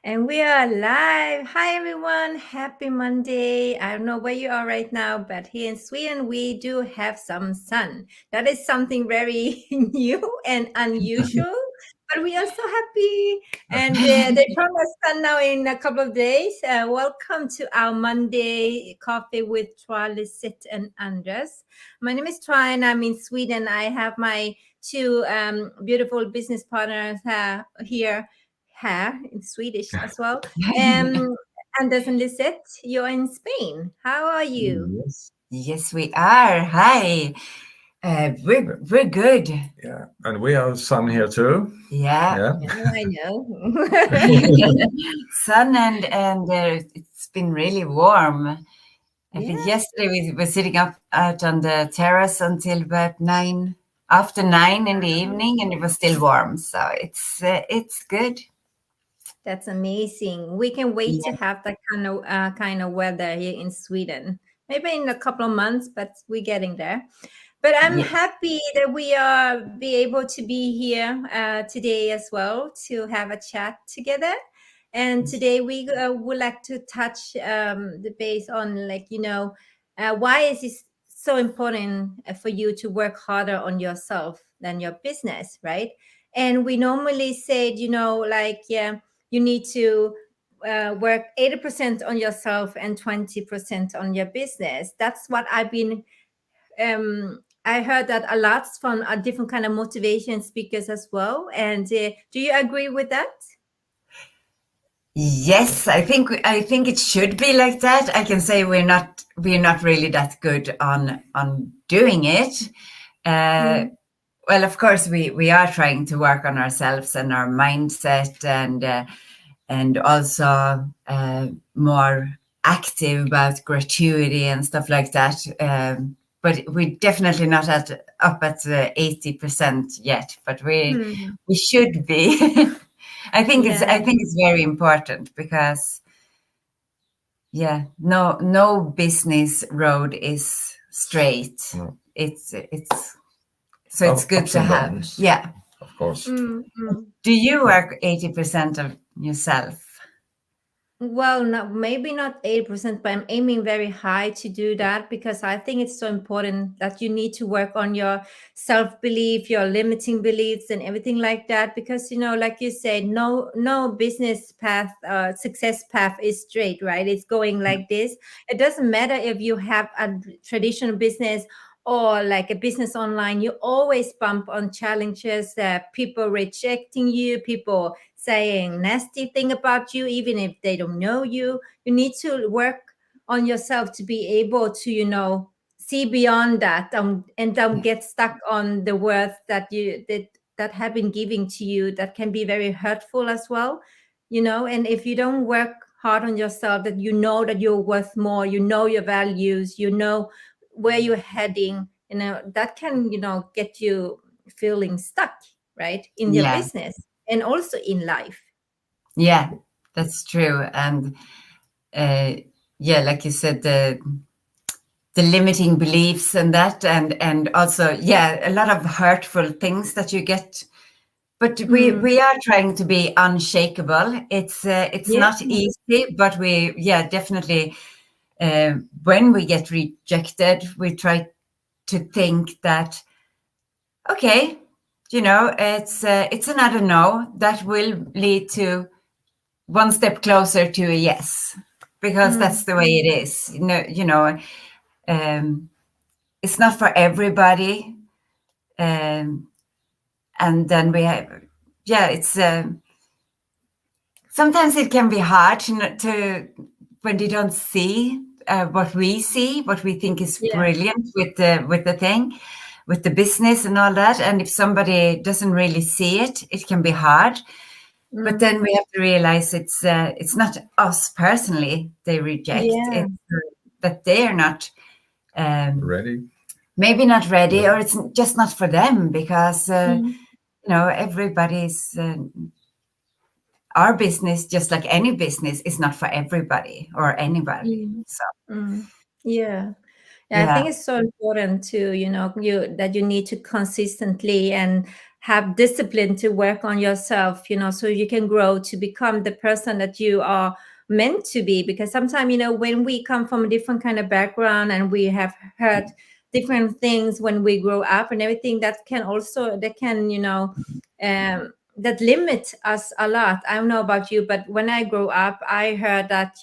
And we are live. Hi, everyone. Happy Monday. I don't know where you are right now, but here in Sweden, we do have some sun. That is something very new and unusual, but we are so happy. And they promise sun now in a couple of days. Welcome to our Monday coffee with Thoa, Lizette and Anders. My name is Thoa, and I'm in Sweden. I have my two beautiful business partners here in Swedish as well. Anders and Lisette, you're in Spain. How are you? Yes, we are. Hi. We're good. Yeah, and we have sun here too. Yeah. I know. Sun and it's been really warm. I think yesterday we were sitting out on the terrace until about after 9 in the evening, and it was still warm. So it's good. That's amazing. We can wait to have that kind of weather here in Sweden. Maybe in a couple of months, but we're getting there. But I'm happy that we are be able to be here today as well to have a chat together. And today we would like to touch the base on why is it so important for you to work harder on yourself than your business, right? And we normally say, you need to work 80% on yourself and 20% on your business. That's what I've been I heard that a lot from a different kind of motivation speakers as well. And do you agree with that? Yes, I think it should be like that. I can say we're not really that good on doing it. Well, of course, we are trying to work on ourselves and our mindset, and also more active about gratuity and stuff like that. But we're definitely not up at 80% yet. But we should be. I think it's very important because no business road is straight. No. It's good to have. Downs. Yeah. Of course. Do you work 80% of yourself? Well, maybe not 80%, but I'm aiming very high to do that because I think it's so important that you need to work on your self-belief, your limiting beliefs and everything like that. Because, like you said, no business path, success path is straight, right? It's going like this. It doesn't matter if you have a traditional business or like a business online, you always bump on challenges, people rejecting you, people saying nasty thing about you, even if they don't know you. You need to work on yourself to be able to, see beyond that and don't get stuck on the worth that that have been giving to you that can be very hurtful as well. And if you don't work hard on yourself, that that you're worth more, your values, where you're heading, that can get you feeling stuck, right, in your business and also in life. Yeah, that's true. And like you said, the limiting beliefs and that, and also a lot of hurtful things that you get. But we are trying to be unshakable. It's not easy, but we definitely when we get rejected, we try to think that okay, it's another no that will lead to one step closer to a yes, because that's the way it is. It's not for everybody, and then we have it's sometimes it can be hard to when they don't see what we see, what we think is brilliant with the thing, with the business and all that. And if somebody doesn't really see it, it can be hard. But then we have to realize it's not us personally they reject. It's that they are not Ready? Maybe not ready, or it's just not for them, because everybody's our business, just like any business, is not for everybody or anybody. So I think it's so important to that you need to consistently and have discipline to work on yourself, so you can grow to become the person that you are meant to be. Because sometimes, when we come from a different kind of background and we have heard different things when we grow up and everything, that can that limit us a lot. I don't know about you, but when I grew up, I heard that,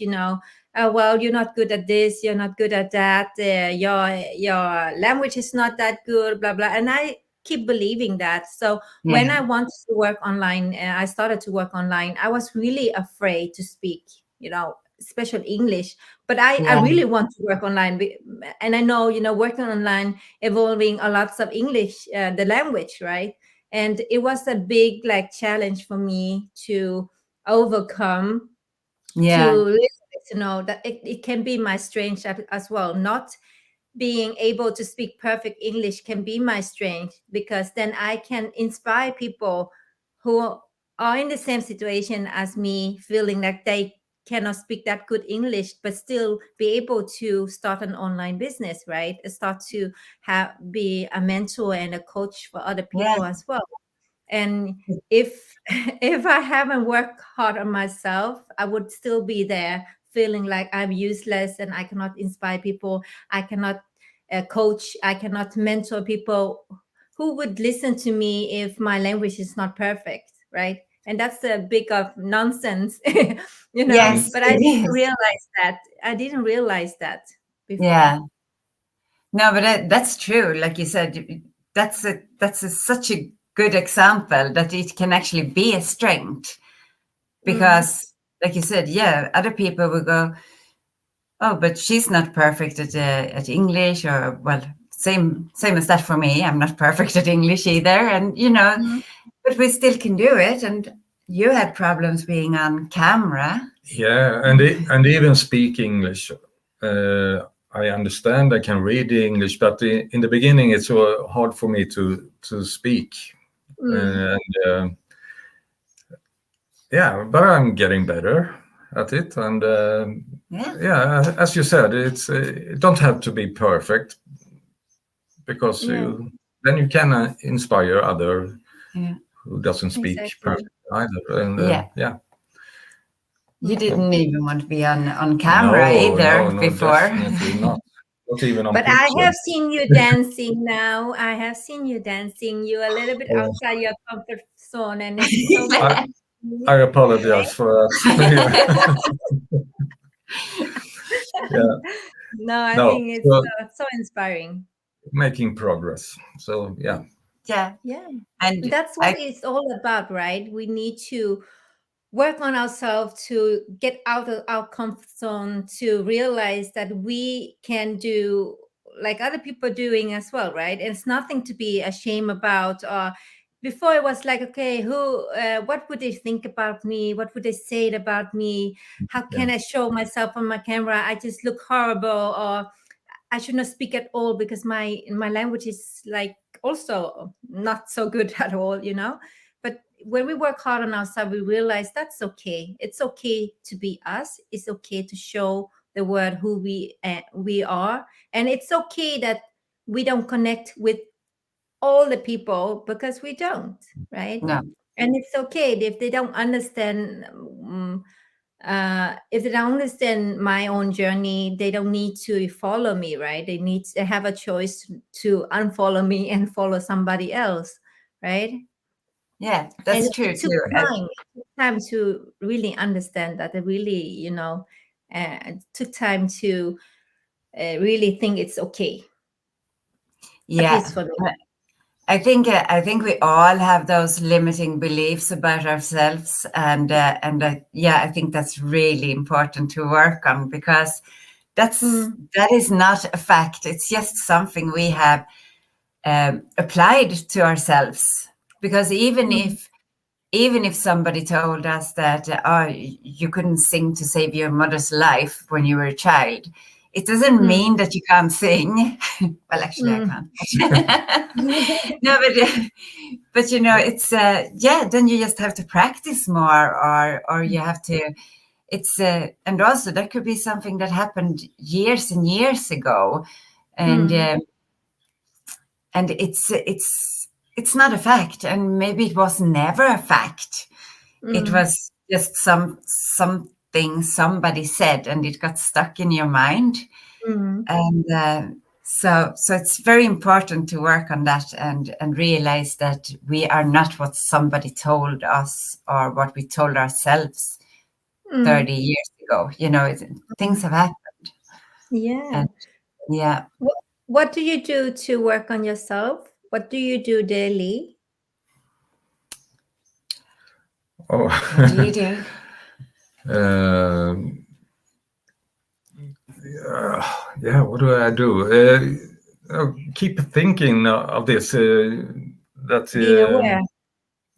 well, you're not good at this, you're not good at that, your language is not that good, blah blah. And I keep believing that. So when I wanted to work online, I started to work online, I was really afraid to speak, special English. But I really want to work online, and I know, working online, evolving a lots of English, the language, right? And it was a big challenge for me to overcome, to realize, that it can be my strength as well. Not being able to speak perfect English can be my strength, because then I can inspire people who are in the same situation as me, feeling like they cannot speak that good English, but still be able to start an online business, right? Start to be a mentor and a coach for other people as well. And if I haven't worked hard on myself, I would still be there feeling like I'm useless and I cannot inspire people. I cannot coach. I cannot mentor people. Who would listen to me if my language is not perfect, right? And that's a big of nonsense, Yes, but I didn't realize that. I didn't realize that before. Yeah. No, but that's true. Like you said, that's such a good example that it can actually be a strength, because like you said, other people will go, oh, but she's not perfect at English, or well, same as that for me. I'm not perfect at English either, and but we still can do it. And you had problems being on camera. Yeah, and even speak English. I understand, I can read English, but in the beginning it's so hard for me to speak. And but I'm getting better at it. And as you said, it's it don't have to be perfect, because then you can inspire other who doesn't speak perfect either. And you didn't even want to be on camera either before. Definitely not. Not even on but picture. I have seen you dancing now. I have seen you dancing. You're a little bit outside your comfort zone, and it's so good. I apologize for that. No, I think it's so inspiring. Making progress. So yeah, and that's what it's all about, right? We need to work on ourselves to get out of our comfort zone, to realize that we can do like other people are doing as well, right? And it's nothing to be ashamed about. Before it was like, okay, what would they think about me? What would they say about me? How can I show myself on my camera? I just look horrible, or I should not speak at all because my language is like also not so good at all, But when we work hard on ourselves, we realize that's okay. It's okay to be us. It's okay to show the world who we are, and it's okay that we don't connect with all the people, because we don't, right? No. And it's okay if they don't understand. If they don't understand my own journey, they don't need to follow me, right? They have a choice to unfollow me and follow somebody else, right? Yeah, that's true too. It took time to really understand that. It really, took time to really think it's okay. Yeah, at least for me. I think we all have those limiting beliefs about ourselves, and I think that's really important to work on, because that is not a fact. It's just something we have applied to ourselves. Because even if somebody told us that you couldn't sing to save your mother's life when you were a child, it doesn't mean that you can't sing. Well, actually, I can't. No, but it's then you just have to practice more, or you have to. It's and also that could be something that happened years and years ago, and it's it's not a fact, and maybe it was never a fact. It was just something somebody said, and it got stuck in your mind. And so it's very important to work on that and realize that we are not what somebody told us or what we told ourselves 30 years ago. Things have happened. Yeah. And yeah. What do you do to work on yourself? What do you do daily? Oh. What do you do? Yeah, what do I do? Keep thinking of this. That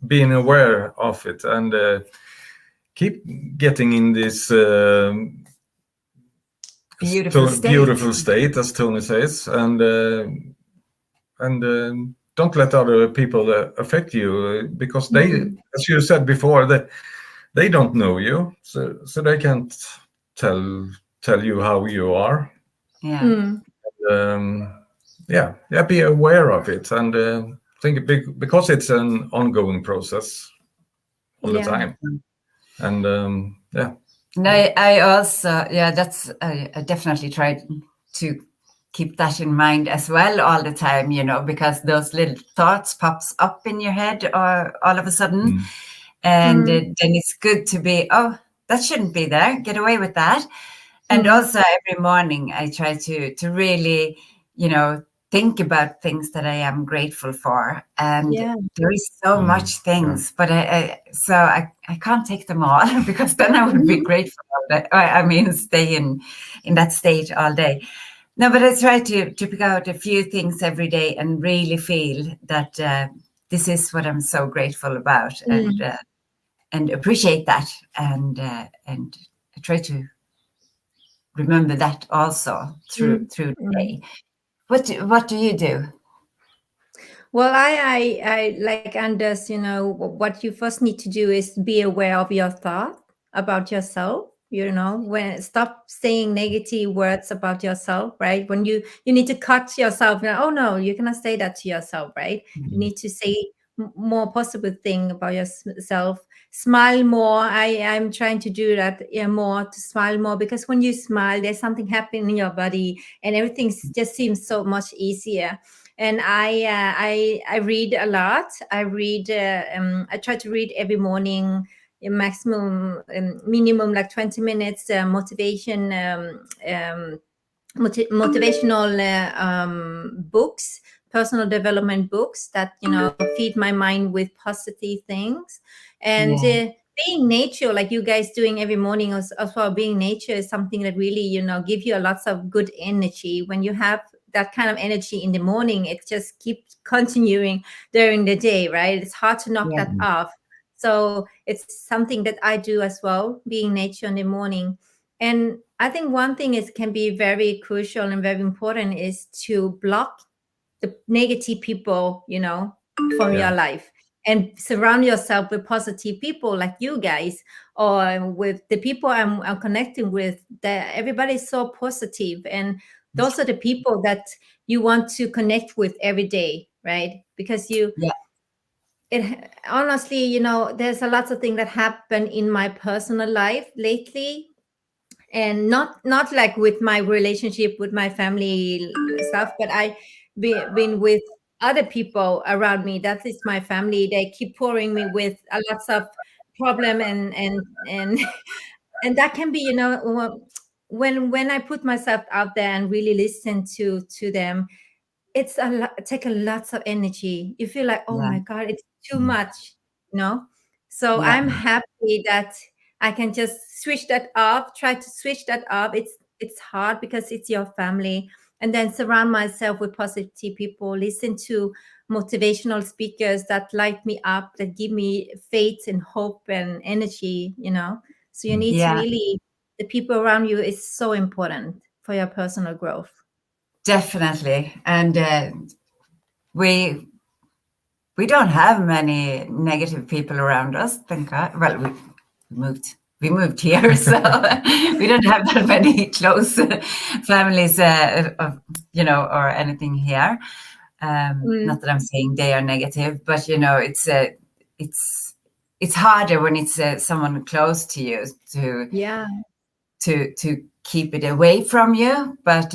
being aware of it, and keep getting in this beautiful state, as Tony says, and don't let other people affect you, because they, as you said before, that they don't know you, so they can't tell you how you are. Yeah. Be aware of it, and think because it's an ongoing process all the time. And No, I also, that's I definitely try to keep that in mind as well all the time, because those little thoughts pops up in your head or all of a sudden, and then it's good to be, oh, that shouldn't be there, get away with that. And also every morning I try to really, think about things that I am grateful for. And there is so much things, but I can't take them all because then I would be grateful. Stay in that state all day. No, but I try to pick out a few things every day and really feel that this is what I'm so grateful about, and appreciate that, and I try to remember that also through the day. What do you do? Well, I like Anders, what you first need to do is be aware of your thought about yourself. When stop saying negative words about yourself, right? When you need to cut yourself, oh no, you cannot say that to yourself, right? You need to say more positive thing about yourself. Smile more. I'm trying to do that more, to smile more, because when you smile, there's something happening in your body and everything just seems so much easier. And I read a lot. I try to read every morning, minimum like 20 minutes motivational books, personal development books that feed my mind with positive things. And being nature, like you guys doing every morning as well, being nature is something that really give you lots of good energy. When you have that kind of energy in the morning, it just keeps continuing during the day, right? It's hard to knock that off. So it's something that I do as well, being nature in the morning. And I think one thing can be very crucial and very important is to block the negative people, from your life, and surround yourself with positive people like you guys, or with the people I'm connecting with. That everybody's so positive, and those are the people that you want to connect with every day, right? Because honestly, there's a lot of things that happen in my personal life lately, and not like with my relationship with my family stuff, but I been with other people around me. That is my family. They keep pouring me with a lots of problem, and and that can be, when I put myself out there and really listen to them, it's take a lots of energy. You feel like, oh my God, it's too much, so I'm happy that I can just switch that off, try to switch that off. It's hard because it's your family. And then surround myself with positive people, listen to motivational speakers that light me up, that give me faith and hope and energy, So you need to really, the people around you is so important for your personal growth. Definitely. And we don't have many negative people around us, thank God. Well, we moved here, so we don't have that many close families, or anything here. Not that I'm saying they are negative, but it's harder when it's someone close to you to keep it away from you. But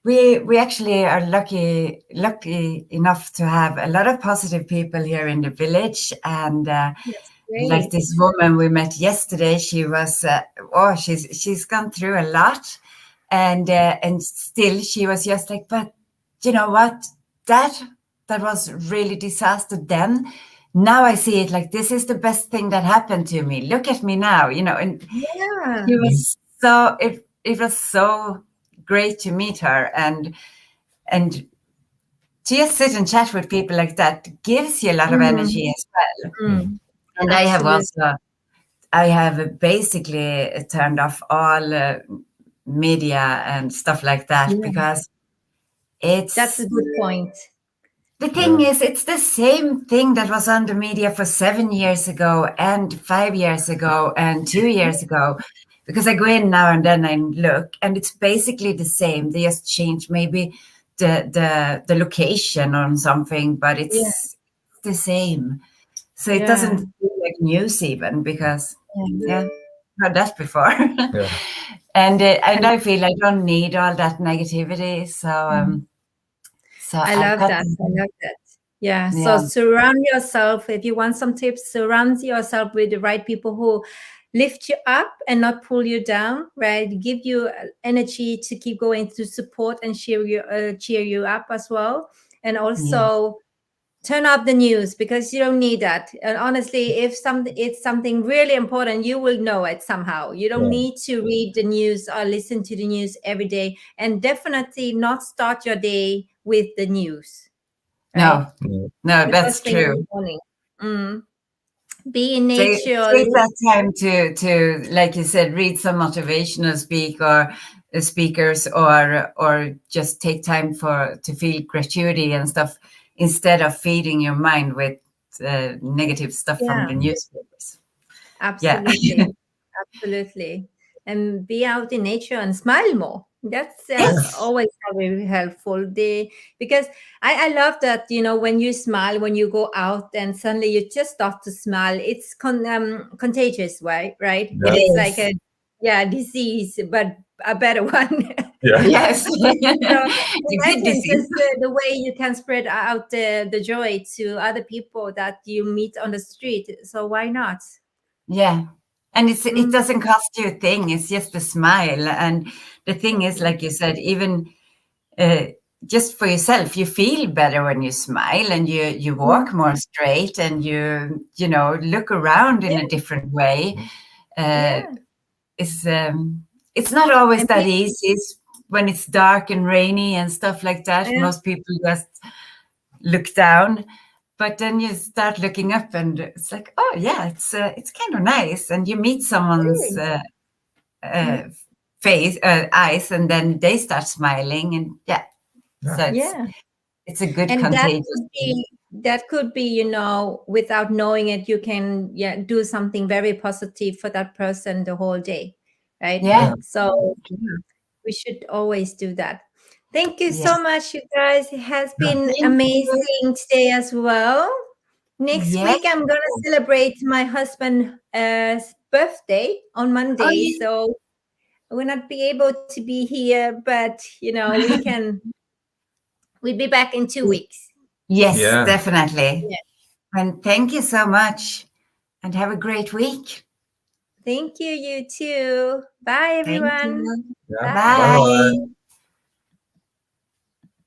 we actually are lucky enough to have a lot of positive people here in the village, and like this woman we met yesterday, she was she's gone through a lot, and still she was just like, but you know what, that was really disaster then. Now I see it like this is the best thing that happened to me. Look at me now, and it was it was so great to meet her, and to just sit and chat with people like that gives you a lot of energy as well. And I have basically turned off all media and stuff like that because that's a good point. The thing is, it's the same thing that was on the media for 7 years ago and 5 years ago and 2 years ago. Because I go in now and then and look, and it's basically the same. They just change maybe the location on something, but it's the same. So it doesn't feel like news even, because I've heard that before. And I feel I don't need all that negativity. So I love that. Yeah. So surround yourself. If you want some tips, surround yourself with the right people who lift you up and not pull you down, right? Give you energy to keep going, to support and cheer you up as well. And also turn off the news, because you don't need that. And honestly, if it's something really important, you will know it somehow. You don't need to read the news or listen to the news every day, and definitely not start your day with the news. Right? No, that's true. Be in nature. Take that time to, like you said, read some motivational speakers, or just take time to feel gratuity and stuff, instead of feeding your mind with negative stuff from the newspapers. Absolutely. Absolutely. And be out in nature and smile more. That's always very helpful. Because I love that, when you smile, when you go out and suddenly you just start to smile, it's contagious, right? It's like a disease, but a better one. Yes. Imagine just the way you can spread out the joy to other people that you meet on the street. So why not? Yeah. And it doesn't cost you a thing. It's just a smile. And the thing is, like you said, even just for yourself, you feel better when you smile, and you walk more straight, and you look around in a different way. It's not always that easy. When it's dark and rainy and stuff like that, most people just look down. But then you start looking up, and it's like, oh yeah, it's kind of nice. And you meet someone's face, eyes, and then they start smiling, and so it's a good contagious. That could be, without knowing it, you can do something very positive for that person the whole day, right? Yeah. So we should always do that. Thank you so much, you guys. It has been amazing today as well. Next week, I'm going to celebrate my husband's birthday on Monday. So I will not be able to be here, but, we'll be back in 2 weeks. Yes, definitely. Yeah. And thank you so much. And have a great week. Thank you, you too. Bye, everyone. Bye.